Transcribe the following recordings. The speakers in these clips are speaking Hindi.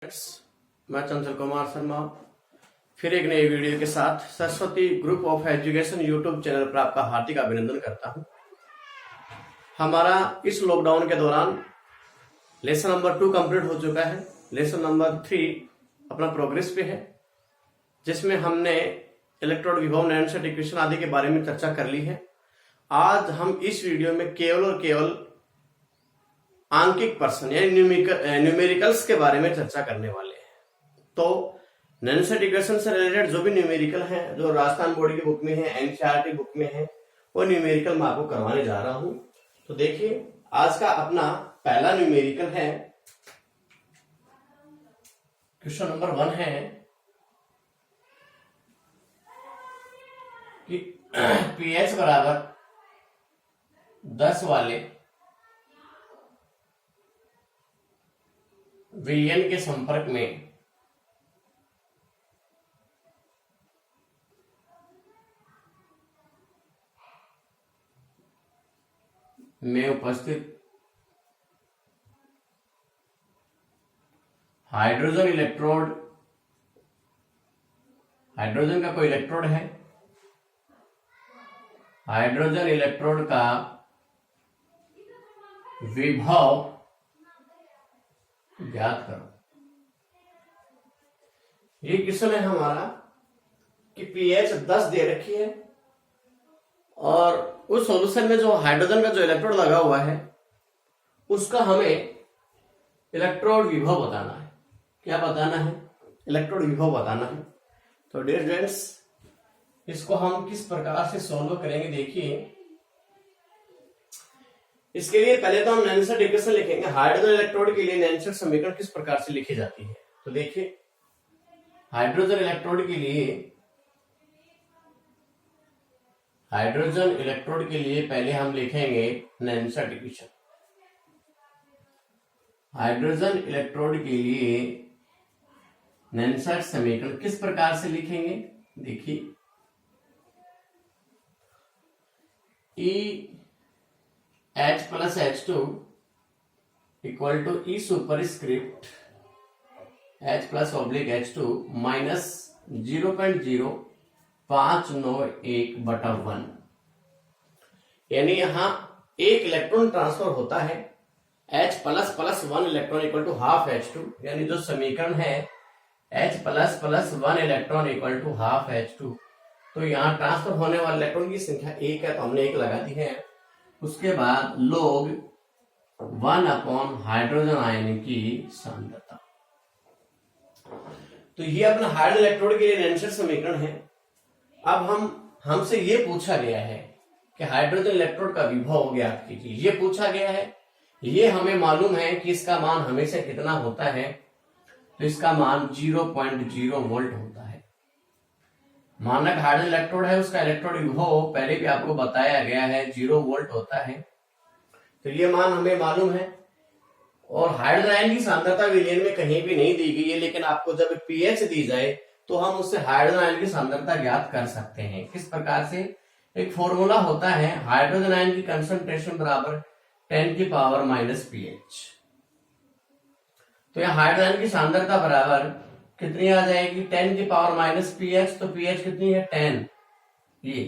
मैं चंचल कुमार शर्मा फिर एक नई वीडियो के साथ Saraswati group of education YouTube channel पर आपका हार्दिक अभिनंदन करता हूं। हमारा इस लॉकडाउन के दौरान लेसन नंबर 2 कंप्लीट हो चुका है। लेसन नंबर 3 अपना प्रोग्रेस पे है, जिसमें हमने इलेक्ट्रोड विभव नैनसेट इक्वेशन आदि के बारे में चर्चा कर ली है। आज हम इस वीडियो में केवल और केवल आंकिक प्रश्न यानी न्यूमेरिकल्स के बारे में चर्चा करने वाले हैं। तो नैनसेट इक्वेशन से रिलेटेड जो भी न्यूमेरिकल हैं, जो राजस्थान बोर्ड की बुक में है, एनसीईआरटी बुक में है, वो न्यूमेरिकल मैं आपको करवाने जा रहा हूं। तो देखिए, आज का अपना पहला न्यूमेरिकल है, क्वेश्चन नंबर 1 है कि पीएच बराबर 10 वाले विलयन के संपर्क में उपस्थित हाइड्रोजन का कोई इलेक्ट्रोड है, हाइड्रोजन इलेक्ट्रोड का विभव ज्ञात करो। ये क्वेश्चन है हमारा कि पीएच 10 दे रखी है और उस सॉल्यूशन में जो हाइड्रोजन का जो इलेक्ट्रोड लगा हुआ है उसका हमें इलेक्ट्रोड विभव बताना है। क्या बताना है? इलेक्ट्रोड विभव बताना है। तो डियर फ्रेंड्स, इसको हम किस प्रकार से सॉल्व करेंगे, देखिए। इसके लिए पहले तो हम नैनसेट इक्वेशन लिखेंगे। हाइड्रोजन इलेक्ट्रोड के लिए नैनसेट समीकरण किस प्रकार से लिखी जाती है, तो देखिए, हाइड्रोजन इलेक्ट्रोड के लिए पहले हम लिखेंगे नैनसेट इक्वेशन। हाइड्रोजन इलेक्ट्रोड के लिए नैनसेट समीकरण किस प्रकार से लिखेंगे, देखिए, H plus H2 equal to E superscript H plus oblique H2 minus 0.0591/1, यानी यहां एक इलेक्ट्रॉन ट्रांसफर होता है। H plus plus 1 electron equal to half H2, यानी जो समीकरण है H plus plus 1 electron equal to half H2। तो यहाँ ट्रांसफर होने वाले इलेक्ट्रॉन की संख्या 1 है, तो हमने 1 लगा दी है। उसके बाद log 1 हाइड्रोजन आयन की सांद्रता। तो ये अपना हाइड्रोजन इलेक्ट्रोड के लिए नैनसेट समीकरण है। अब हमसे ये पूछा गया है कि हाइड्रोजन इलेक्ट्रोड का विभव ज्ञात कीजिए। ये पूछा गया है, ये हमें मालूम है कि इसका मान हमेशा कितना होता है, तो इसका मान 0.0 वोल्ट होता है। मानक हाइड्रोजन इलेक्ट्रोड है, उसका इलेक्ट्रोड विभव पहले भी आपको बताया गया है, 0 वोल्ट होता है। तो ये मान हमें मालूम है। और हाइड्रोजन आयन की सांद्रता विलयन में कहीं भी नहीं दी गई है, लेकिन आपको जब पीएच दी जाए तो हम उससे हाइड्रोजन आयन की सांद्रता ज्ञात कर सकते हैं। किस प्रकार से? एक फॉर्मूला होता है, हाइड्रोजन आयन की कंसंट्रेशन बराबर 10 की पावर माइनस पीएच। तो यहाँ हाइड्रोजन आयन की सांद्रता बराबर कितनी आ जाएगी? 10 की पावर माइनस पीएच। तो पीएच कितनी है? 10। ये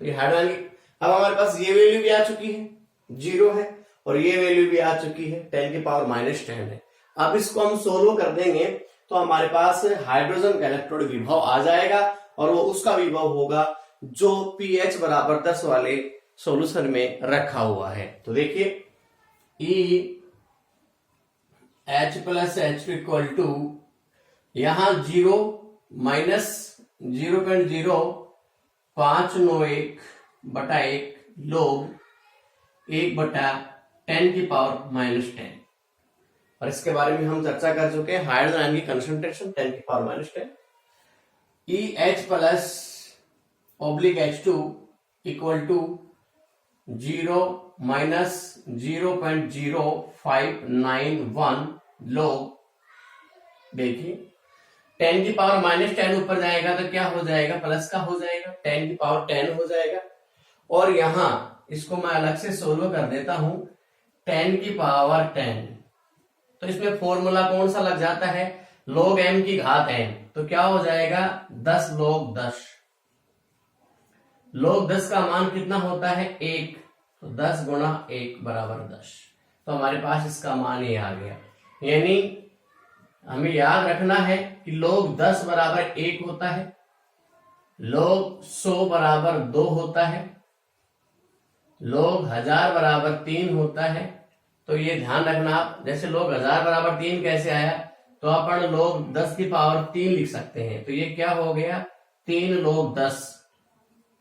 तो ये हाइड्रोजन की, अब हमारे पास ये वैल्यू भी आ चुकी है, 0 है, और ये वैल्यू भी आ चुकी है, 10 की पावर माइनस 10 है। अब इसको हम सोल्व कर देंगे तो हमारे पास हाइड्रोजन का इलेक्ट्रोड विभव आ जाएगा, और वो उसका विभव होगा जो पीएच बराबर 10 वाले सॉल्यूशन में रखा हुआ है। तो देखिए, H plus H2 equal to यहां 0 माइनस 0.0591/1 log 1/10 की पावर माइनस 10। और इसके बारे में हम चर्चा कर चुके हैं। हाइड्रोजन आयन की कंसंट्रेशन 10 की power minus 10। EH plus oblique H2 equal to 0 minus 0.0591 log, देखिए, 10 की पावर माइनस 10 ऊपर जाएगा तो क्या हो जाएगा? प्लस का हो जाएगा, 10 की पावर 10 हो जाएगा। और यहां इसको मैं अलग से सोल्व कर देता हूं, 10 की पावर 10। तो इसमें फॉर्मूला कौन सा लग जाता है? log m की घात n, तो क्या हो जाएगा 10 log 10। log 10 का मान कितना होता है 1, तो 10 गुणा 1 बराबर 10। तो हमारे पास इसका मान ये आ गया। यानी हमें याद रखना है कि log 10 बराबर 1 होता है, log 100 बराबर 2 होता है, log 1000 बराबर 3 होता है। तो ये ध्यान रखना आप, जैसे log 1000 बराबर 3 कैसे आया, तो अपन log 10 की पावर 3 लिख सकते हैं। तो ये क्या हो गया 3 log 10,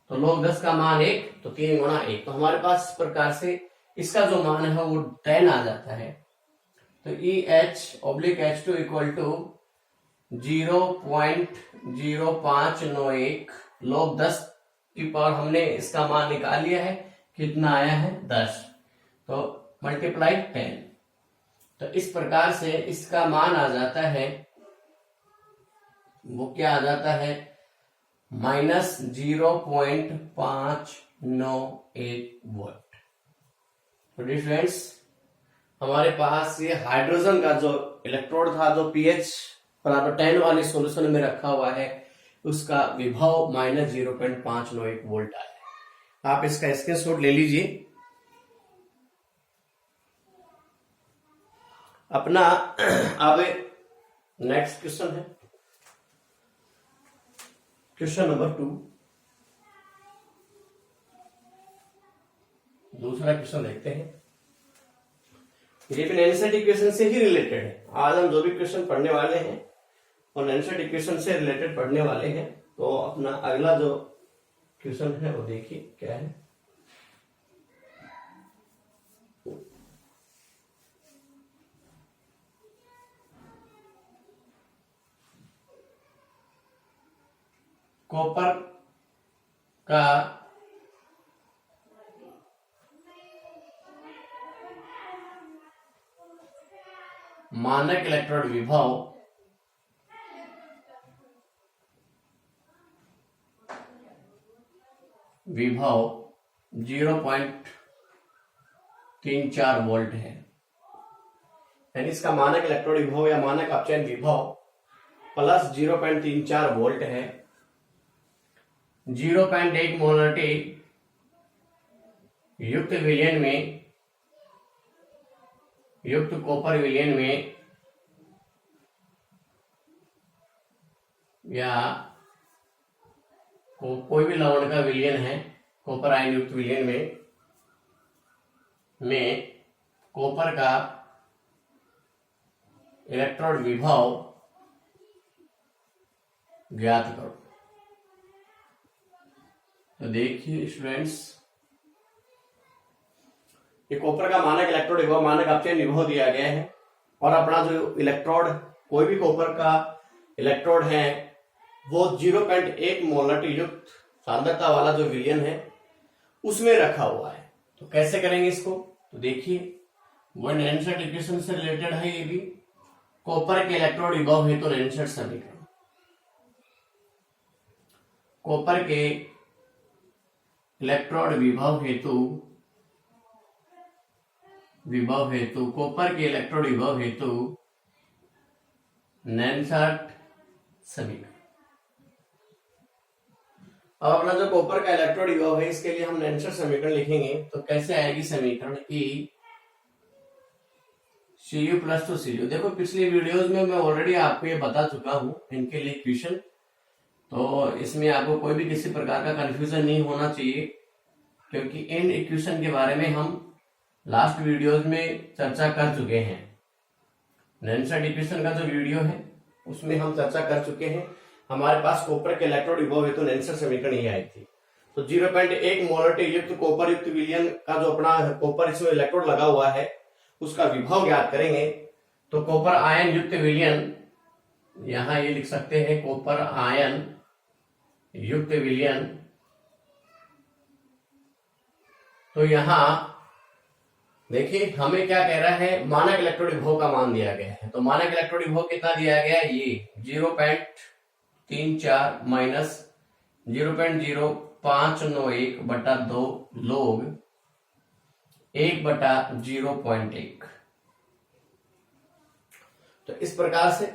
तो log 10 का मान 1, तो 3 गुणा 1। तो हमारे पास इस प्रकार से इसका जो मान है वो 10 आ जाता है। तो EH/H2 इक्वल टू 0.0591 log 10 की पावर, हमने इसका मान निकाल लिया है, कितना आया है 10, तो मल्टीप्लाई 10। तो इस प्रकार से इसका मान आ जाता है, वो क्या आ जाता है -0.591 वोल्ट। तो स्टूडेंट्स, हमारे पास ये हाइड्रोजन का जो इलेक्ट्रोड था, जो pH बराबर 10 वाले सॉल्यूशन में रखा हुआ है, उसका विभव -0.591 वोल्ट आया है। आप इसका स्क्रीनशॉट ले लीजिए। अपना अब नेक्स्ट क्वेश्चन है क्वेश्चन नंबर 2। दूसरा क्वेश्चन देखते हैं। ये भी नैनसेट इक्वेशन से ही रिलेटेड है। आज हम जो भी क्वेश्चन पढ़ने वाले हैं वो नैनसेट इक्वेशन से रिलेटेड पढ़ने वाले हैं। तो अपना अगला जो क्वेश्चन है वो देखिए क्या है। कॉपर का मानक इलेक्ट्रोड विभव विभव 0.34 वोल्ट है। यानी इसका मानक इलेक्ट्रोड विभव या मानक अपचयन विभव प्लस 0.34 वोल्ट है। 0.1 मोलरिटी युक्त विलयन में, युक्त कॉपर विलयन में या कोई भी लवण का विलयन है, कॉपर आयन युक्त विलयन में कॉपर का इलेक्ट्रोड विभव ज्ञात करो। तो देखिए स्टूडेंट्स, ये कॉपर का मानक इलेक्ट्रोड विभव, मानक अपचयन विभव दिया गया है। और अपना जो इलेक्ट्रोड, कोई भी कॉपर का इलेक्ट्रोड है वो 0.1 मोलरिटी युक्त सांद्रता वाला जो विलयन है उसमें रखा हुआ है। तो कैसे करेंगे इसको, तो देखिए वो नैनसेट इक्वेशन से रिलेटेड है। ये भी कॉपर के इलेक्ट्रोड विभव है तो नैनसेट समीकरण, कॉपर के इलेक्ट्रोड विभव हेतु कॉपर के इलेक्ट्रोड विभव हेतु नैनसेट समीकरण। अब अपना जो कॉपर का इलेक्ट्रोड विभव है इसके लिए हम नैनसेट समीकरण लिखेंगे। तो कैसे आएगी समीकरण, E Cu plus two Cu। देखो पिछली वीडियोस में मैं ऑलरेडी आपको ये बता चुका हूं इनके लिए इक्वेशन, तो इसमें आपको कोई भी किसी प्रकार का कंफ्यूजन नहीं होना चाहिए, क्योंकि इन इक्वेशन के बारे में हम लास्ट वीडियोस में चर्चा कर चुके हैं। नैनसेट इक्वेशन का जो वीडियो है उसमें हम चर्चा कर चुके हैं। हमारे पास कॉपर के इलेक्ट्रोड विभव हेतु नैनसेट समीकरण ही आई थी। तो 0.1 मोलरिटी युक्त कॉपर युक्त विलयन का जो अपना कॉपर इसमें इलेक्ट्रोड लगा हुआ है उसका विभव ज्ञात करेंगे। तो कॉपर आयन युक्त विलयन, यहां ये लिख सकते हैं कॉपर आयन युक्त विलयन। तो यहां देखिए हमें क्या कह रहा है, मानक इलेक्ट्रोड विभव का मान दिया गया है। तो मानक इलेक्ट्रोड विभव कितना दिया गया है, ये 0.34 माइनस 0.0591 बटा 2 log 1 बटा 0.1। तो इस प्रकार से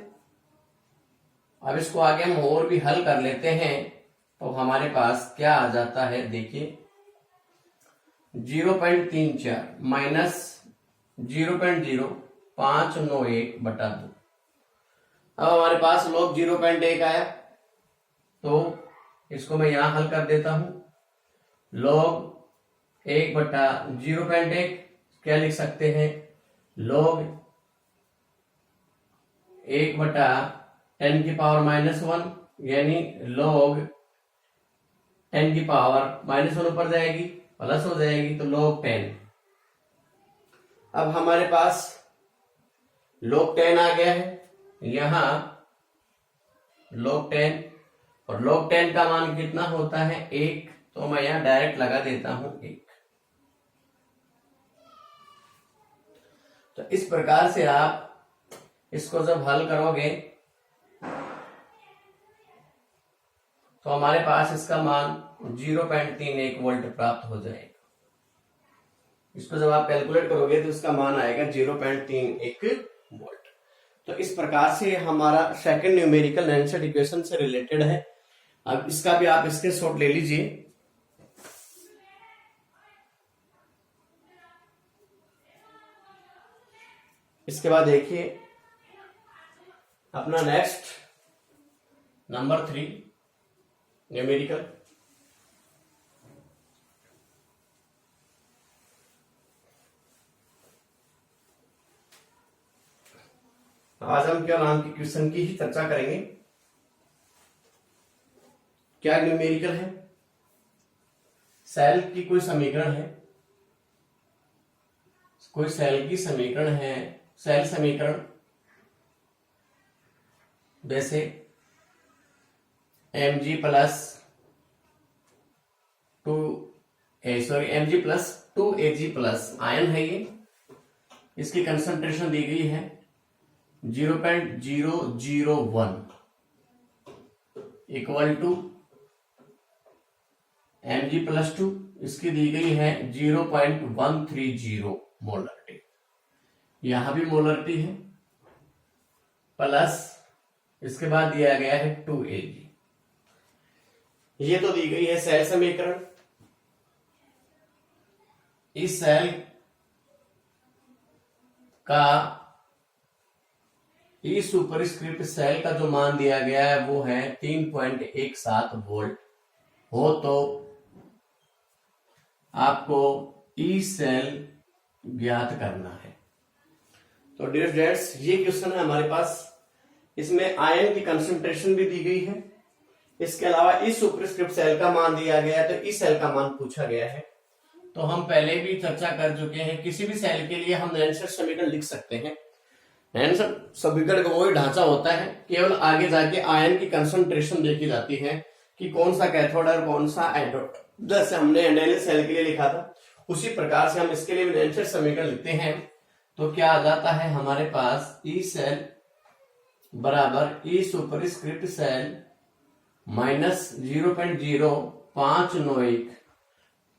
अब इसको आगे हम और भी हल कर लेते हैं, तो हमारे पास क्या आ जाता है, देखिए 0.34 माइनस 0.0591/2। अब हमारे पास log 0.1 आया, तो इसको मैं यहां हल कर देता हूं। log 1/0.1 क्या लिख सकते हैं, log 1/10⁻⁻1 यानी log 10⁻⁻1 ऊपर जाएगी, प्लस हो जाएगी, तो log 10। अब हमारे पास log 10 आ गया है, यहां log 10 और log 10 का मान कितना होता है 1, तो मैं यहां डायरेक्ट लगा देता हूं 1। तो इस प्रकार से आप इसको जब हल करोगे तो हमारे पास इसका मान 0.31 वोल्ट प्राप्त हो जाएगा। इसको जब आप कैलकुलेट करोगे तो इसका मान आएगा 0.31 वोल्ट। तो इस प्रकार से हमारा सेकंड न्यूमेरिकल आंसर इक्वेशन से रिलेटेड है। अब इसका भी आप स्क्रीनशॉट ले लीजिए। इसके बाद देखिए अपना नेक्स्ट नंबर 3 न्यूमेरिकल। आज हम क्या नाम की क्वेश्चन की ही चर्चा करेंगे। क्या न्यूमेरिकल है, सेल की कोई समीकरण है, कोई सेल की समीकरण है, सेल समीकरण जैसे mg plus 2ag plus ion है ये, इसकी कंसंट्रेशन दी गई है 0.001 इक्वल टू mg प्लस 2, इसकी दी गई है 0.130 मोलरिटी, यहां भी मोलरिटी है, प्लस इसके बाद दिया गया है 2ag। ये तो दी गई है सेल समीकरण। इस सेल का इस सुपरस्क्रिप्ट सेल का जो मान दिया गया है वो है 3.17 वोल्ट हो, तो आपको ई सेल ज्ञात करना है। तो डियर स्टूडेंट्स, ये क्वेश्चन है हमारे पास। इसमें आयन की कंसंट्रेशन भी दी गई है, इसके अलावा इस सुपरस्क्रिप्ट सेल का मान दिया गया है, तो इस सेल का मान पूछा गया है। तो हम पहले भी चर्चा कर चुके हैं, किसी भी सेल के लिए हम नैनसेट समीकरण लिख सकते हैं। नैनसेट समीकरण का वही ढांचा होता है, केवल आगे जाके आयन की कंसंट्रेशन देखी जाती है कि कौन सा कैथोड और कौन सा एनोड। जैसे हमने एनालिस सेल के लिए लिखा था, उसी प्रकार से हम इसके लिए भी नैनसेट समीकरण लिखते हैं। तो क्या आ जाता है हमारे पास, ई सेल बराबर ई सुपरस्क्रिप्ट सेल माइनस 0.0591।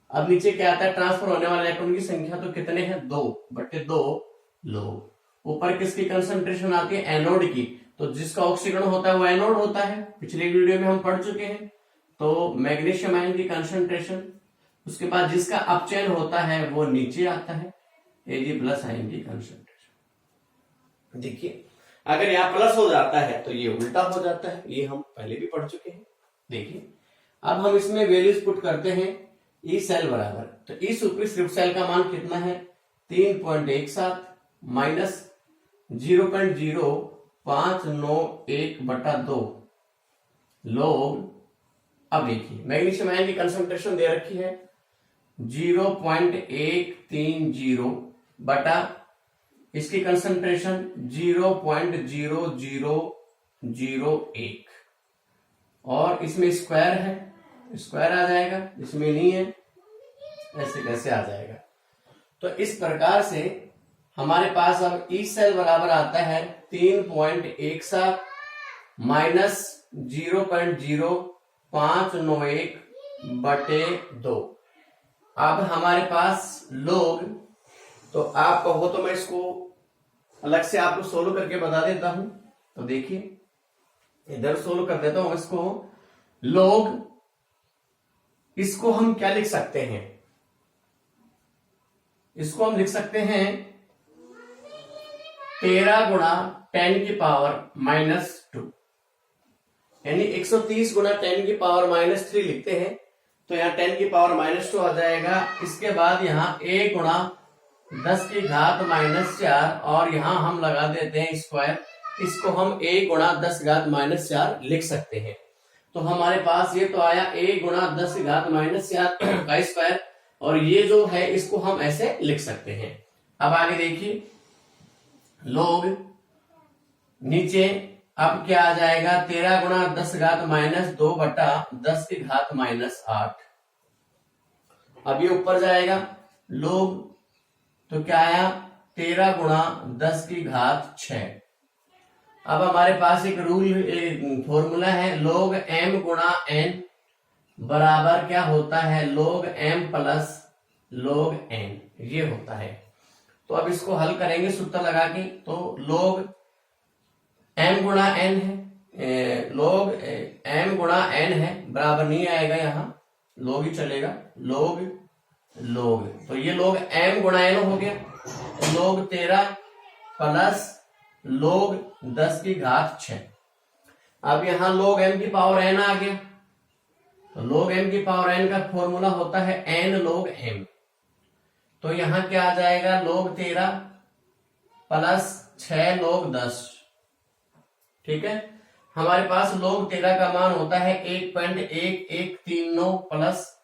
अब नीचे क्या आता है, ट्रांसफर होने वाले इलेक्ट्रॉन की संख्या तो कितने हैं, 2/2 लोग। ऊपर किसकी कंसंट्रेशन आती है, एनोड की, तो जिसका ऑक्सीकरण होता है वो एनोड होता है, पिछले वीडियो में हम पढ़ चुके हैं। तो मैग्नीशियम आयन की कंसंट्रेशन, उसके बाद जिसका अपचयन होता है वो नीचे आता है, Ag प्लस आयन की कंसंट्रेशन। देखिए अगर यहाँ प्लस हो जाता है तो ये उल्टा हो जाता है, ये हम पहले भी पढ़ चुके हैं। देखिए अब हम इसमें वैल्यूज पुट करते हैं। ई सेल बराबर, तो ई सुपरस्क्रिप्ट सेल का मान कितना है, 3.17 माइनस 0.0591/2 लोग। अब देखिए मैग्नीशियम आयन की कंसंट्रेशन दे रखी है 0.130 बटा इसकी कंसंट्रेशन 0.0001 और इसमें स्क्वायर है, स्क्वायर आ जाएगा, इसमें नहीं है, ऐसे कैसे आ जाएगा। तो इस प्रकार से हमारे पास अब ई सेल बराबर आता है 3.17 माइनस 0.0591/2। अब हमारे पास लोग, तो आप कहो तो मैं इसको अलग से आपको सोल्व करके बता देता हूं। तो देखिए इधर सोल्व कर देता हूं इसको। log, इसको हम क्या लिख सकते हैं, इसको हम लिख सकते हैं 13 गुणा 10 की पावर -2, यानी 130 गुणा 10 की पावर -3 लिखते हैं। तो यहाँ 10 की पावर -2 आ जाएगा। इसके बाद यहाँ a गुणा 10 की घात -4 और यहाँ हम लगा देते हैं स्क्वायर, इसको हम a गुणा 10 की घात -4 लिख सकते हैं। तो हमारे पास ये तो आया a गुणा 10 की घात -4 का स्क्वायर, और ये जो है इसको हम ऐसे लिख सकते हैं। अब आगे देखिए, log नीचे अब क्या आ जाएगा, 13 गुणा 10 घात -2 बटा 10 की घात -8। अब ये ऊपर जाएगा log, तो क्या आया 13 गुणा 10 की घात 6। अब हमारे पास एक रूल फॉर्मूला है, log m गुणा n बराबर क्या होता है, log m plus log n, ये होता है। तो अब इसको हल करेंगे सूत्र लगा के। तो log m गुणा n है, log m गुणा n है, बराबर नहीं आएगा, यहाँ log ही चलेगा, log तो ये log m गुणा n हो गया, log 13 प्लस log 10 की घात 6। अब यहाँ log m की पावर n आ गया, तो log m की पावर n का फॉर्मूला होता है n log m। तो यहाँ क्या आ जाएगा, log 13 प्लस 6 log 10, ठीक है। हमारे पास log 13 का मान होता है 1.1139 प्लस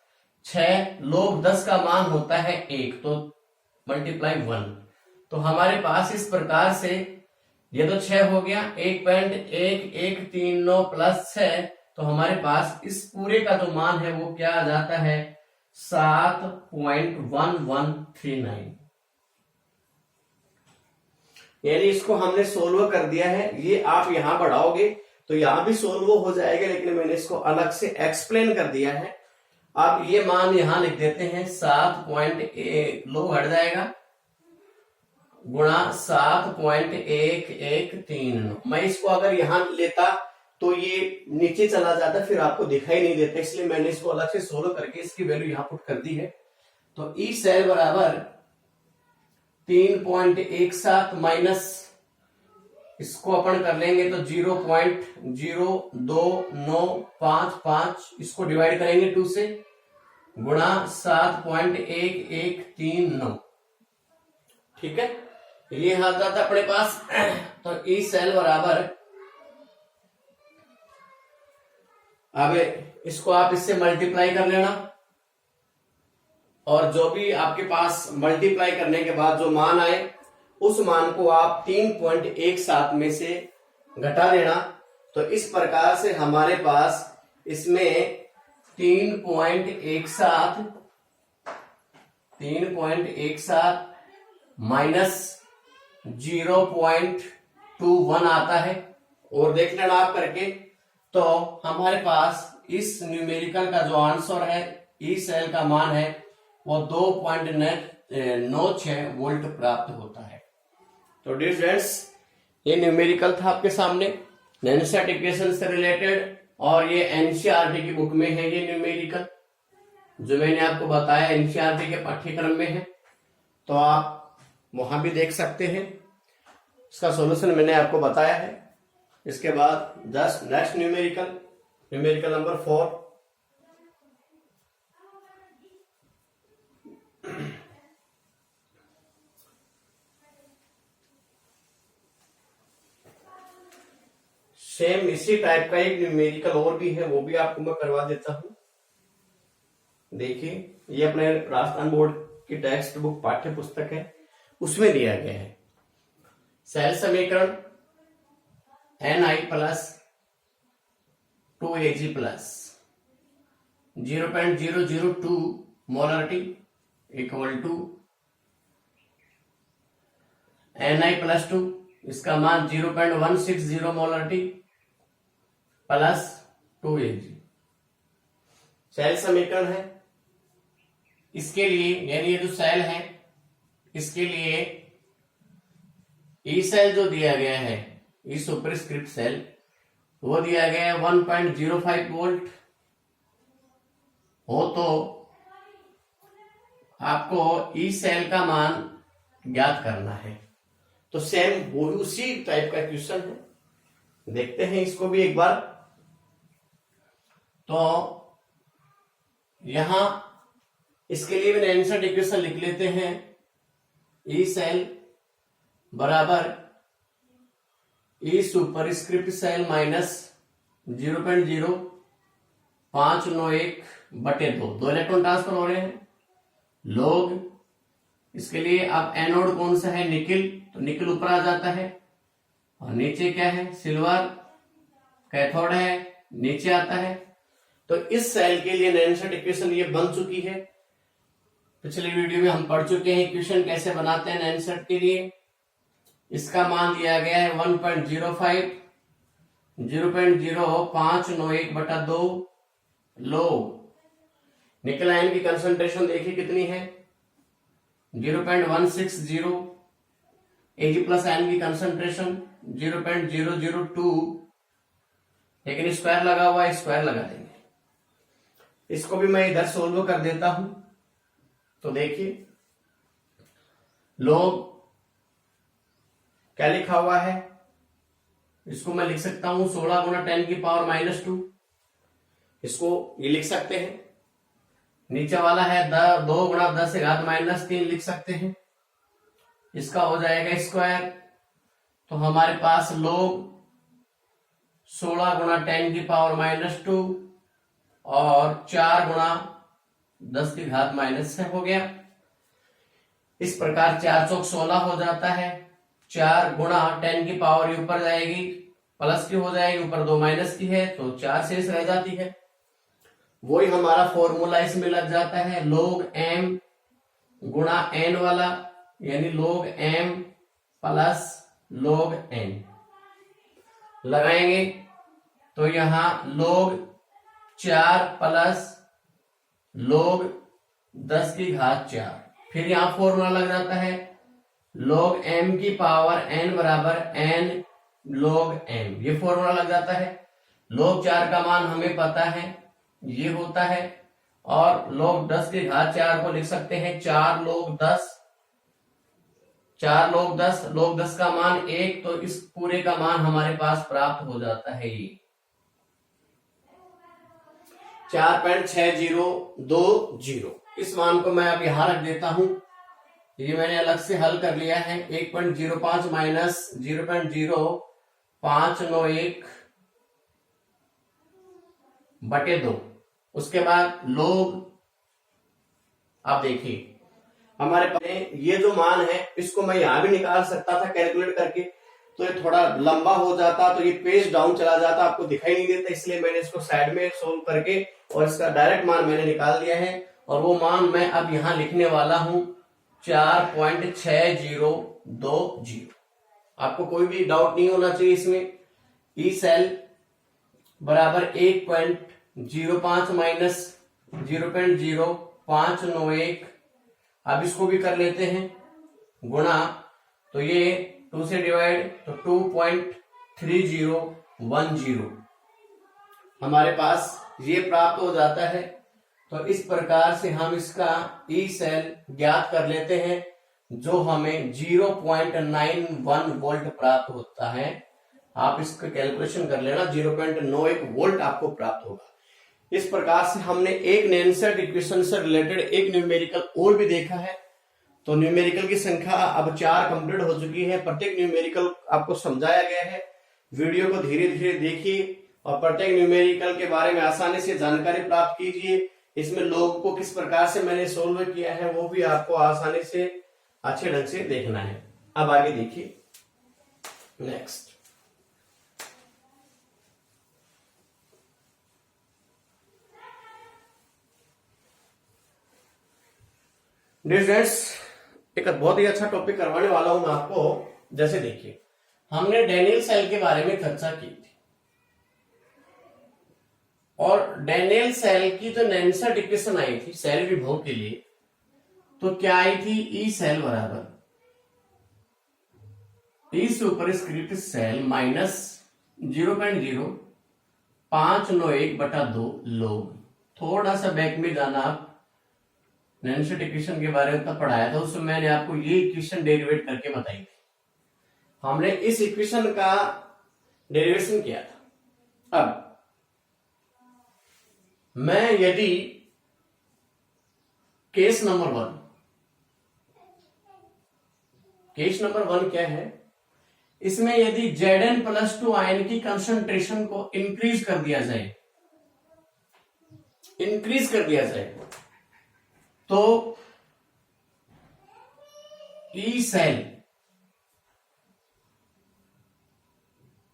6 log 10 का मान होता है 1, तो मल्टीप्लाई 1। तो हमारे पास इस प्रकार से ये तो 6 हो गया, 1.1139 प्लस 6, तो हमारे पास इस पूरे का जो मान है वो क्या आ जाता है, 7.1139। यानी इसको हमने सोल्व कर दिया है। ये आप यहां बढ़ाओगे तो यहां भी सोल्व हो जाएगा, लेकिन मैंने इसको अलग से एक्सप्लेन कर दिया है। अब ये मान यहां लिख देते हैं, 7.1 लोग हट जाएगा गुणा 7.1139। मैं इसको अगर यहां लेता तो ये नीचे चला जाता, फिर आपको दिखाई नहीं देता, इसलिए मैंने इसको अलग से सोल्व करके इसकी वैल्यू यहां पुट कर दी है। तो ई सेल बराबर 3.17 माइनस इसको अपन कर लेंगे तो 0.02955, इसको डिवाइड करेंगे 2 से, गुणा 7.1139, ठीक है। ये आ जाता अपने पास। तो ई सेल बराबर, अब इसको आप इससे मल्टीप्लाई कर लेना, और जो भी आपके पास मल्टीप्लाई करने के बाद जो मान आए उस मान को आप 3.17 में से घटा लेना। तो इस प्रकार से हमारे पास इसमें 3.17 माइनस 0.21 आता है, और देख लेना आप करके। तो हमारे पास इस न्यूमेरिकल का जो आंसर है, ई सेल का मान है वो 2.96 वोल्ट प्राप्त होता है। तो डियर फ्रेंड्स, ये न्यूमेरिकल था आपके सामने नैनोसेट इक्वेशन से रिलेटेड, और ये एनसीईआरटी की बुक में है। ये न्यूमेरिकल जो मैंने आपको बताया एनसीईआरटी के पाठ्यक्रम में है, तो आप वहां भी देख सकते हैं। इसका सॉल्यूशन मैंने आपको बताया है। इसके बाद just next numerical number 4। Same इसी टाइप का एक न्यूमेरिकल और भी है, वो भी आपको मैं करवा देता हूं। देखिए, ये अपने राजस्थान बोर्ड की टेक्स्ट बुक पाठ्य पुस्तक है, उसमें दिया गया है। सेल समीकरण Ni plus 2Ag plus 0.002 molarity equal to Ni plus 2, इसका मान 0.160 मोलरिटी प्लस 2Ag सेल समीकरण है। इसके लिए यानी ये जो सेल है, इसके लिए ई सेल जो दिया गया है, ई सुपरस्क्रिप्ट सेल, वो दिया गया है 1.05 वोल्ट हो तो आपको ई सेल का मान ज्ञात करना है। तो सेम वो उसी टाइप का क्वेश्चन है, देखते हैं इसको भी एक बार। तो यहां इसके लिए मैंने आंसर इक्वेशन लिख लेते हैं। ई सेल बराबर ई सुपरस्क्रिप्ट सेल माइनस 0.0591 बटे 2 इलेक्ट्रॉन ट्रांसफर हो रहे हैं। लोग इसके लिए अब एनोड कौन सा है, निकिल, तो निकिल ऊपर आ जाता है और नीचे क्या है, सिल्वर। कैथोड है, नीचे आता है। तो इस सेल के लिए आंसर इक्वेशन ये बन चुकी है। पिछले वीडियो में हम पढ़ चुके हैं इक्वेशन कैसे बनाते हैं आंसर के लिए। इसका मान दिया गया है 0.0591 बटा 2। लो निकल आयन की कंसंट्रेशन देखिए कितनी है, 0.160। एजी प्लस आयन की कंसंट्रेशन 0.002, लेकिन स्क्वायर लगा हुआ है, स्क्वायर लगा देंगे। इसको भी मैं इधर सोल्व कर देता हूं। तो देखिए लोग क्या लिखा हुआ है, इसको मैं लिख सकता हूं 16 गुना 10 की पावर -2। इसको ये लिख सकते हैं। नीचे वाला है 2 गुना 10 से घात -3 लिख सकते हैं। इसका हो जाएगा स्क्वायर। तो हमारे पास लोग 16 गुना 10 की पावर -2 और 4 गुना 10 की घात -6 हो गया। इस प्रकार 4 चौक 16 हो जाता है। 4 गुना 10 की पावर ऊपर जाएगी, प्लस की हो जाएगी, ऊपर 2 माइनस की है, तो 4 शेष रह जाती है। वही हमारा फॉर्मूला इसमें लग जाता है, log m गुणा n वाला, यानी log m plus log n लगाएंगे तो यहां log 4 प्लस log 10 की घात 4। फिर यहां फॉर्मूला लग जाता है log m की पावर n बराबर n log m, ये फॉर्मूला लग जाता है। log 4 का मान हमें पता है, ये होता है। और log 10 की घात 4 को लिख सकते हैं 4 log 10, 4 log 10, log 10 का मान 1, तो इस पूरे का मान हमारे पास प्राप्त हो जाता है ये 4.6020। इस मान को मैं अब यहां रख देता हूं। ये मैंने अलग से हल कर लिया है। 1.05 माइनस 0.0591 बटे 2। उसके बाद लोग, आप देखिए हमारे पास ये जो मान है इसको मैं यहां भी निकाल सकता था कैलकुलेट करके, तो ये थोड़ा लंबा हो जाता, तो ये पेज डाउन चला जाता, आपको दिखाई नहीं देता। इसलिए मैंने इसको साइड में सोल्व करके और इसका डायरेक्ट मान मैंने निकाल दिया है। और वो मान मैं अब यहां लिखने वाला हूं 4.6020। आपको कोई भी डाउट नहीं होना चाहिए इसमें। ई सेल बराबर 1.05 माइनस 0.0591। अब इसको भी कर लेते हैं गुणा, तो ये 2 से डिवाइड, तो 2.3010 हमारे पास ये प्राप्त हो जाता है। तो इस प्रकार से हम इसका ई सेल ज्ञात कर लेते हैं, जो हमें 0.91 वोल्ट प्राप्त होता है। आप इसका कैलकुलेशन कर लेना, 0.91 वोल्ट आपको प्राप्त होगा। इस प्रकार से हमने एक नैनसेट इक्वेशन से रिलेटेड एक न्यूमेरिकल और भी देखा है। तो न्यूमेरिकल की संख्या अब 4 कंप्लीट हो चुकी है। प्रत्येक न्यूमेरिकल आपको समझाया गया है। वीडियो को धीरे धीरे देखिए और प्रत्येक न्यूमेरिकल के बारे में आसानी से जानकारी प्राप्त कीजिए। इसमें लोग को किस प्रकार से मैंने सोल्व किया है वो भी आपको आसानी से अच्छे ढंग से देखना है। अब आगे देखिए नेक्स्ट। डिस्टेंस एक बहुत ही अच्छा टॉपिक करवाने वाला हूं मैं आपको। जैसे देखिए हमने डैनियल सेल के बारे में चर्चा की थी, और डैनियल सेल की जो नैनसेट इक्वेशन आई थी सेल विभव के लिए, तो क्या आई थी, ई सेल बराबर ई सुपरस्क्रिप्ट सेल माइनस 0.0 591/2 लोग। थोड़ा सा बैक में जाना, आप नैनसेट इक्वेशन के बारे में तब पढ़ाया था, उसमें मैंने आपको ये इक्वेशन डेरिवेट करके बताई थी। हमने इस इक्वेशन का डेरिवेशन किया था। अब मैं यदि केस नंबर वन क्या है, इसमें यदि Zn+2 आयन की कंसंट्रेशन को इंक्रीज कर दिया जाए तो ई सेल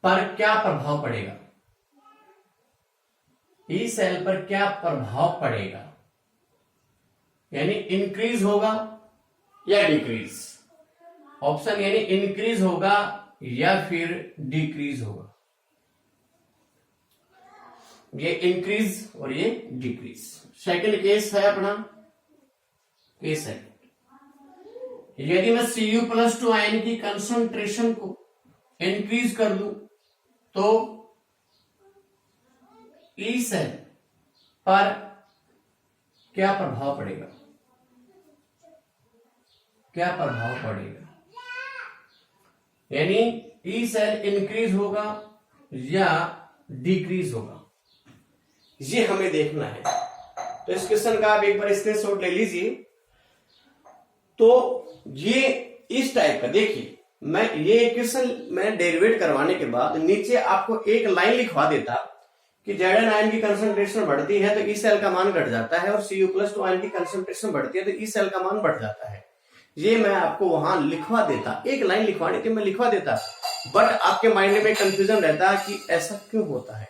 पर क्या प्रभाव पड़ेगा, ई सेल पर क्या प्रभाव पड़ेगा, यानी इंक्रीज होगा या डिक्रीज। ऑप्शन यानी इंक्रीज होगा या फिर डिक्रीज होगा, ये इंक्रीज और ये डिक्रीज। सेकंड केस है अपना, केस है यदि मैं Cu+2 आयन की कंसंट्रेशन को इंक्रीज कर दूं तो ई सेल पर क्या प्रभाव पड़ेगा, यानी ई सेल इंक्रीज होगा या डिक्रीज होगा, ये हमें देखना है। तो इस क्वेश्चन का आप एक बार स्क्रीनशॉट ले लीजिए। तो ये इस टाइप का देखिए, मैं ये क्वेश्चन मैं डेरिवेट करवाने के बाद नीचे आपको एक लाइन लिखवा देता कि Zn आयन की कंसंट्रेशन बढ़ती है तो ई सेल का मान घट जाता है, और Cu+2 आयन की कंसंट्रेशन बढ़ती है तो ई सेल का मान बढ़ जाता है। ये मैं आपको वहां लिखवा देता, एक लाइन लिखवाने के मैं लिखवा देता, बट आपके माइंड में कंफ्यूजन रहता कि ऐसा क्यों होता है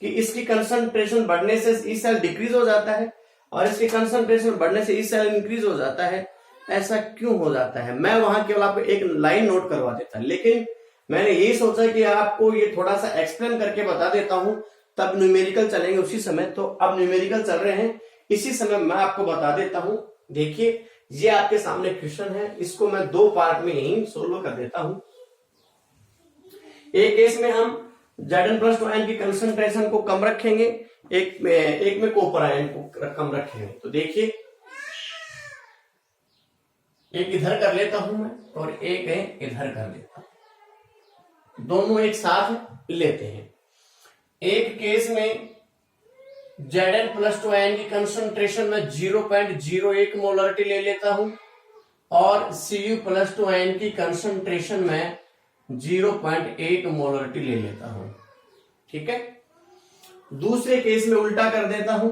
कि इसकी कंसंट्रेशन बढ़ने से ई सेल डिक्रीज हो जाता है और इसकी कंसंट्रेशन बढ़ने से ई सेल इंक्रीज हो जाता है, ऐसा क्यों हो जाता है। मैं वहां केवल आपको एक लाइन नोट करवा देता, लेकिन मैंने यही सोचा कि आपको ये थोड़ा सा एक्सप्लेन करके बता देता हूं, तब न्यूमेरिकल चलेंगे उसी समय। तो अब न्यूमेरिकल चल रहे हैं, इसी समय मैं आपको बता देता हूं। देखिए ये आपके सामने क्वेश्चन है, इसको मैं दो पार्ट में ही सोल्व कर देता हूं। एक केस में हम Zn+2 आयन की कंसंट्रेशन को कम रखेंगे, एक में कॉपर आयन को कम रखेंगे। तो देखिए एक इधर कर लेता हूं मैं और एक है इधर कर लेता हूं, दोनों एक साथ लेते हैं। एक केस में Zn+2 आयन की कंसंट्रेशन में 0.01 मोलरिटी ले लेता हूं और Cu+2 आयन की कंसंट्रेशन में 0.8 मोलरिटी ले लेता हूं, ठीक है। दूसरे केस में उल्टा कर देता हूं,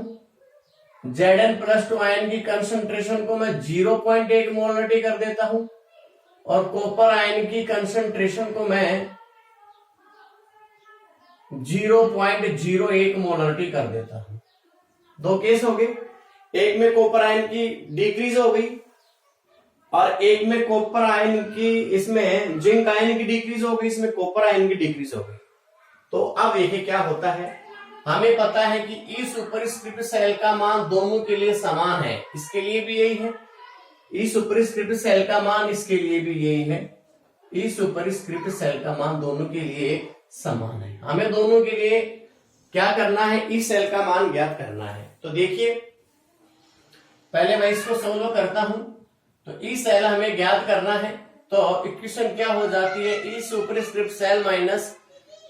Zn+2 आयन की कंसंट्रेशन को मैं 0.1 मोलरिटी कर देता हूं और कॉपर आयन की कंसंट्रेशन को मैं 0.01 मोलरिटी कर देता हूं। दो केस हो गए, एक में कॉपर आयन की डिक्रीज हो गई और एक में कॉपर आयन की, इसमें जिंक आयन की डिक्रीज हो गई, इसमें कॉपर आयन की डिक्रीज हो गई। तो अब देखिए क्या होता है, हमें पता है कि ई सुपरस्क्रिप्ट सेल का मान दोनों के लिए समान है, इसके लिए भी यही है। ई सुपरस्क्रिप्ट सेल का मान इसके लिए भी यही है, ई सुपरस्क्रिप्ट सेल का मान दोनों के लिए समान है। हमें दोनों के लिए क्या करना है, ई सेल का मान ज्ञात करना है। तो देखिए पहले मैं इसको सोल्व करता हूं। तो ई सेल हमें ज्ञात करना है, तो इक्वेशन क्या हो जाती है, ई सुपरस्क्रिप्ट सेल माइनस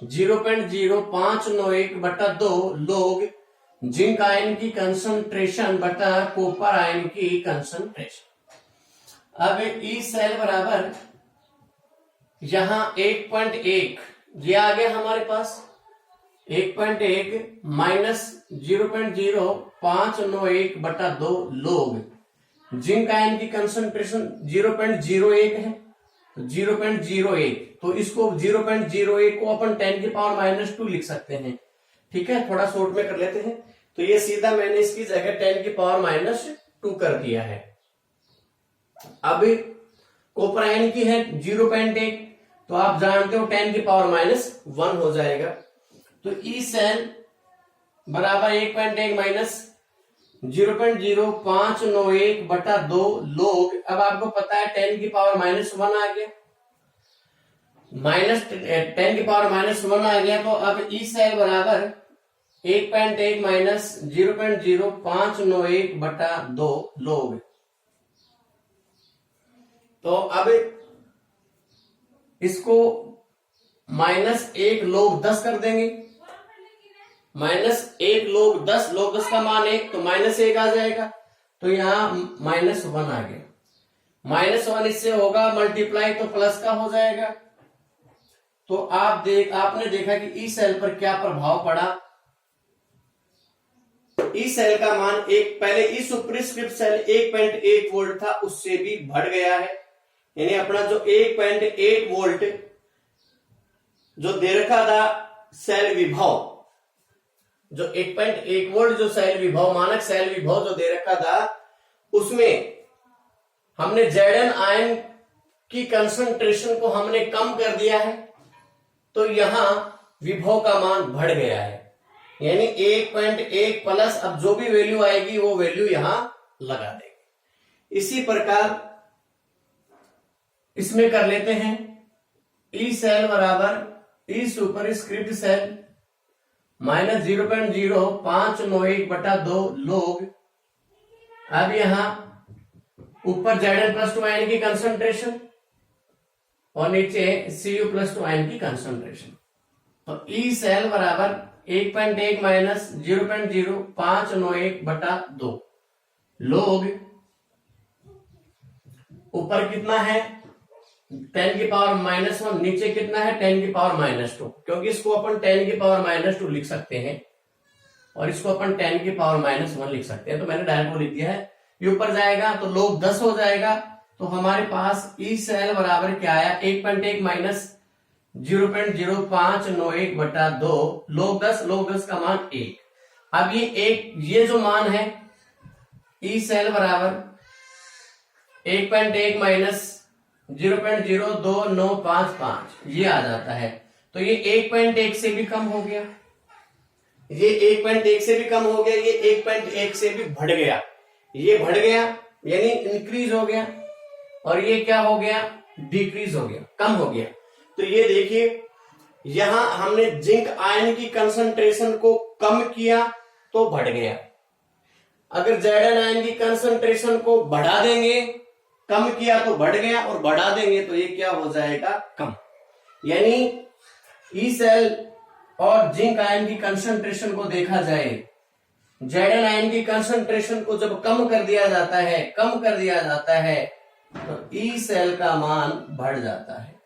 0.0591/2 लोग जिंक आयन की कंसंट्रेशन बटा कॉपर आयन की कंसंट्रेशन। अब ई सेल बराबर यहां 1.1 ये आ गया हमारे पास, 1.1 माइनस 0.0591/2 लोग जिंक आयन की कंसंट्रेशन 0.01 है, 0.01, तो इसको 0.01 को अपन 10⁻⁻² लिख सकते हैं, ठीक है। थोड़ा शॉर्ट में कर लेते हैं, तो ये सीधा मैंने इसकी जगह 10⁻² कर दिया है। अब कॉपर आयन की है 0.1, तो आप जानते हो 10⁻⁻1 हो जाएगा। तो ई सेल बराबर 1.1 माइनस 0.0591/2 लोग, अब आपको पता है 10⁻⁻1 आ गया, माइनस 10⁻⁻1 आ गया। तो अब ई सेल बराबर 1.1 माइनस 0.0591/2 लोग। तो अब इसको -1 log 10 कर देंगे। -1 log 10, log 10 का मान 1, तो -1 आ जाएगा। तो यहां -1 आ गया। -1 इससे होगा मल्टीप्लाई, तो प्लस का हो जाएगा। तो आपने देखा कि ई सेल पर क्या प्रभाव पड़ा। ई सेल का मान पहले ई सुपरस्क्रिप्ट सेल 1.1 वोल्ट था, उससे भी बढ़ गया है। यानी अपना जो 1.8 वोल्ट जो दे रखा था सेल विभव, जो 1.1 वोल्ट जो सेल विभव, मानक सेल विभव जो दे रखा था, उसमें हमने Zn आयन की कंसंट्रेशन को हमने कम कर दिया है। तो यहां विभव का मान बढ़ गया है। यानी 1.1 प्लस, अब जो भी वैल्यू आएगी वो वैल्यू यहां लगा देंगे। इसी प्रकार इसमें कर लेते हैं। ई सेल बराबर ई सुपरस्क्रिप्ट सेल -0.0591/2 लोग। अब यहां ऊपर Zn+2 आयन की कंसंट्रेशन और नीचे Cu+2 आयन की कंसंट्रेशन। तो ई सेल बराबर 1.1 माइनस 0.0591/2 लोग। ऊपर कितना है 10⁻⁻1, नीचे कितना है 10⁻⁻2, क्योंकि इसको अपन 10⁻⁻2 लिख सकते हैं और इसको अपन 10⁻⁻1 लिख सकते हैं। तो मैंने डायरेक्ट वो लिख दिया है। ये ऊपर जाएगा तो log 10 हो जाएगा। तो हमारे पास ई सेल बराबर क्या आया 1.1 माइनस 0.0591/2 log 10 का मान 1। अब ये जो मान है ई सेल बराबर 1.1 माइनस 0.02955 ये आ जाता है। तो ये 1.1 से भी कम हो गया, ये 1.1 से भी कम हो गया, ये 1.1 से भी बढ़ गया। ये बढ़ गया यानी इंक्रीज हो गया, और ये क्या हो गया डिक्रीज हो गया, कम हो गया। तो ये देखिए यहां हमने जिंक आयन की कंसंट्रेशन को कम किया तो बढ़ गया। अगर Zn आयन की कंसंट्रेशन को बढ़ा देंगे, कम किया तो बढ़ गया, और बढ़ा देंगे तो ये क्या हो जाएगा कम। यानी ई सेल और जिंक आयन की कंसंट्रेशन को देखा जाए, Zn आयन की कंसंट्रेशन को जब कम कर दिया जाता है तो ई सेल का मान बढ़ जाता है।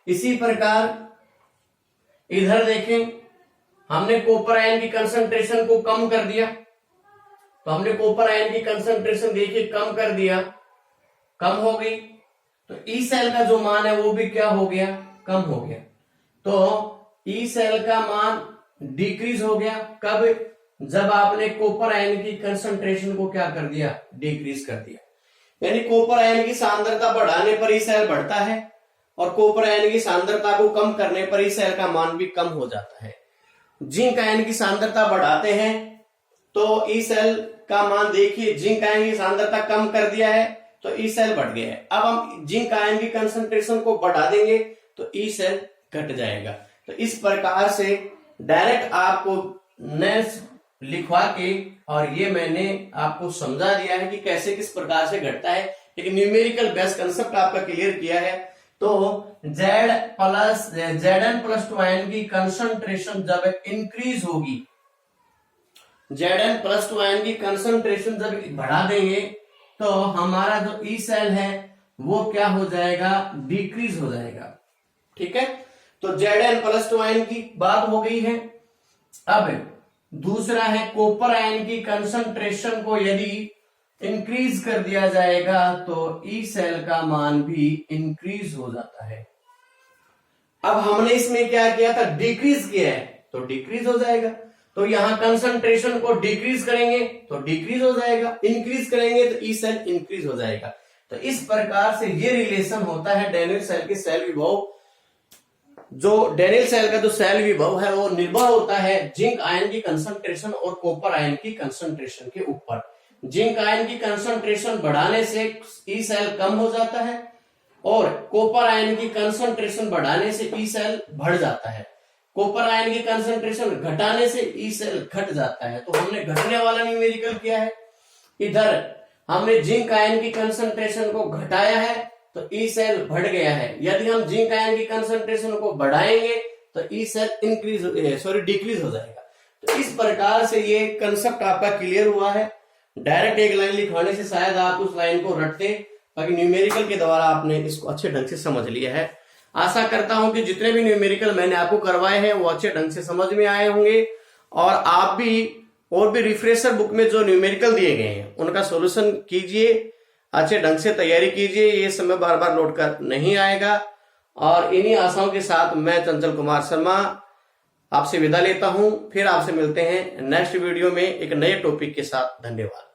इसी प्रकार इधर देखें, हमने कॉपर आयन की कंसंट्रेशन को कम कर दिया, तो हमने कॉपर आयन की कंसंट्रेशन देखिए कम कर दिया, कम हो गई। तो ई सेल का जो मान है वो भी क्या हो गया कम हो गया। तो ई सेल का मान डिक्रीज हो गया। कब? जब आपने कॉपर आयन की कंसंट्रेशन को क्या कर दिया डिक्रीज कर दिया। यानी कॉपर आयन की सांद्रता बढ़ाने पर ई सेल बढ़ता है, और कॉपर आयन की सांद्रता को कम करने पर ई सेल का मान भी कम हो जाता है। जिंक आयन की सांद्रता बढ़ाते हैं तो ई सेल का मान देखिए, जिंक आयन की सांद्रता कम कर दिया है तो ई सेल बढ़ गया है। अब हम जिंक आयन की कंसंट्रेशन को बढ़ा देंगे तो ई सेल घट जाएगा। तो इस प्रकार से डायरेक्ट आपको न लिखवा के, और ये मैंने आपको समझा दिया है कि कैसे किस प्रकार से घटता है, एक न्यूमेरिकल बेस कंसेप्ट आपका क्लियर किया है। तो Zn+2 आयन की कंसंट्रेशन जब इंक्रीज होगी, Zn+2 आयन की कंसंट्रेशन जब बढ़ा देंगे तो हमारा जो ई सेल है वो क्या हो जाएगा डिक्रीज हो जाएगा। ठीक है, तो Zn+2 आयन की बात हो गई है। अब दूसरा है कॉपर आयन की कंसंट्रेशन को यदि इंक्रीज कर दिया जाएगा तो ई सेल का मान भी इंक्रीज हो जाता है। अब हमने इसमें क्या किया था डिक्रीज किया है तो डिक्रीज हो जाएगा। तो यहां कंसंट्रेशन को डिक्रीज करेंगे तो डिक्रीज हो जाएगा, इंक्रीज करेंगे तो ई सेल इंक्रीज हो जाएगा। तो इस प्रकार से ये रिलेशन होता है डेनियल सेल के सेल विभव। जो डेनियल सेल का जो सेल विभव है वो निर्भर होता है जिंक आयन की कंसंट्रेशन और कॉपर आयन की कंसंट्रेशन के ऊपर। जिंक आयन की कंसंट्रेशन बढ़ाने से ई सेल कम हो जाता है, और कॉपर आयन की कंसंट्रेशन बढ़ाने से ई सेल बढ़ जाता है। कॉपर आयन की कंसंट्रेशन घटाने से ई सेल घट जाता है, तो हमने घटने वाला न्यूमेरिकल किया है। इधर हमने जिंक आयन की कंसंट्रेशन को घटाया है तो ई सेल बढ़ गया है। यदि हम जिंक आयन की कंसंट्रेशन को बढ़ाएंगे तो ई सेल डिक्रीज हो जाएगा। तो इस प्रकार से ये कंसेप्ट आपका क्लियर हुआ है। डायरेक्ट एक लाइन लिखवाने से शायद आप उस लाइन को रटते, बाकी न्यूमेरिकल के द्वारा आपने इसको अच्छे ढंग से समझ लिया है। आशा करता हूं कि जितने भी न्यूमेरिकल मैंने आपको करवाए हैं वो अच्छे ढंग से समझ में आए होंगे, और आप भी और भी रिफ्रेशर बुक में जो न्यूमेरिकल दिए गए हैं उनका सॉल्यूशन कीजिए, अच्छे ढंग से तैयारी कीजिए, ये समय बार बार लौट कर नहीं आएगा। और इन्हीं आशाओं के साथ मैं चंचल कुमार शर्मा आपसे विदा लेता हूं। फिर आपसे मिलते हैं नेक्स्ट वीडियो में एक नए टॉपिक के साथ। धन्यवाद।